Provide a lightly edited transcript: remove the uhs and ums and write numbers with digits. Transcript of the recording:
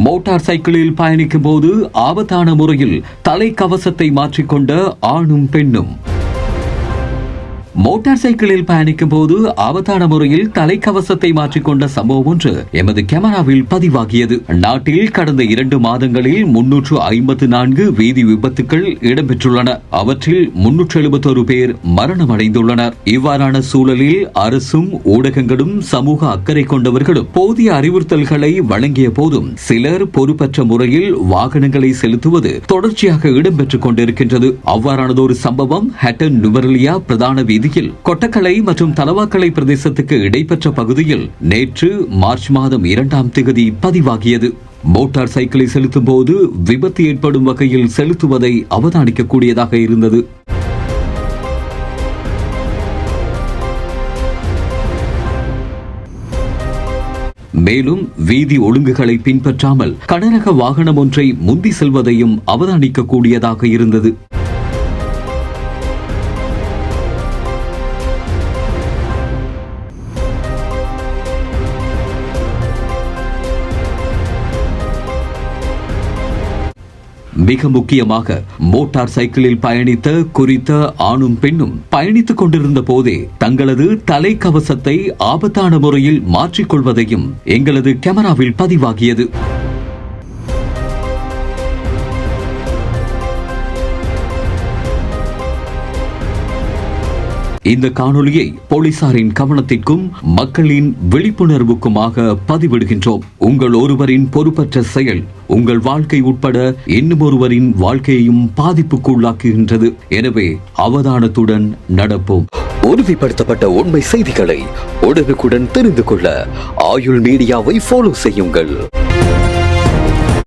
Motor சைக்கிளில் பயணிக்கும் போது ஆபத்தான முறையில் தலைக்கவசத்தை மாற்றிக்கொண்ட ஆணும் பெண்ணும். மோட்டார் சைக்கிளில் பயணிக்கும் போது ஆபத்தான முறையில் தலைக்கவசத்தை மாற்றிக்கொண்ட சம்பவம் ஒன்று எமது கேமராவில் பதிவாகியது. நாட்டில் கடந்த 2 மாதங்களில் 354 வீதி விபத்துக்கள் இடம்பெற்றுள்ளன. அவற்றில் 371 பேர் மரணமடைந்துள்ளனர். இவ்வாறான சூழலில் அரசும் ஊடகங்களும் சமூக அக்கறை கொண்டவர்களும் போதிய அறிவுறுத்தல்களை வழங்கிய போதும் சிலர் பொறுப்பற்ற முறையில் வாகனங்களை செலுத்துவது தொடர்ச்சியாக இடம்பெற்றுக் கொண்டிருக்கின்றது. அவ்வாறானதொரு சம்பவம் ஹட்டன் நுவரெலியா பிரதான வீதியில் கொட்டக்கலை மற்றும் தலவாக்கலை பிரதேசத்துக்கு இடைப்பெற்ற பகுதியில் நேற்று மார்ச் மாதம் 2ஆம் தேதி பதிவாகியது. மோட்டார் சைக்கிளை செலுத்தும் போது விபத்து ஏற்படும் வகையில் செலுத்துவதை அவதானிக்கக்கூடியதாக இருந்தது. மேலும் வீதி ஒழுங்குகளை பின்பற்றாமல் கனரக வாகனம் ஒன்றை முந்தி செல்வதையும் அவதானிக்கக்கூடியதாக இருந்தது. மிக முக்கியமாக மோட்டார் சைக்கிளில் பயணித்த குறித்த ஆணும் பெண்ணும் பயணித்துக் கொண்டிருந்த போதே தங்களது தலைக்கவசத்தை ஆபத்தான முறையில் மாற்றிக்கொள்வதையும் எங்களது கேமராவில் பதிவாகியது. இந்த காணொலியை போலீசாரின் கவனத்திற்கும் மக்களின் விழிப்புணர்வுக்குமாக பதிவிடுகின்றோம். உங்கள் ஒருவரின் பொறுப்பற்ற செயல் உங்கள் வாழ்க்கை உட்பட இன்னும் ஒருவரின் வாழ்க்கையையும் பாதிப்புக்கு உள்ளாக்குகின்றது. எனவே அவதானத்துடன் நடப்போம். உறுதிப்படுத்தப்பட்ட உண்மை செய்திகளை உடனுக்குடன் தெரிந்து கொள்ள ஆயுள் மீடியாவை ஃபாலோ செய்யுங்கள்.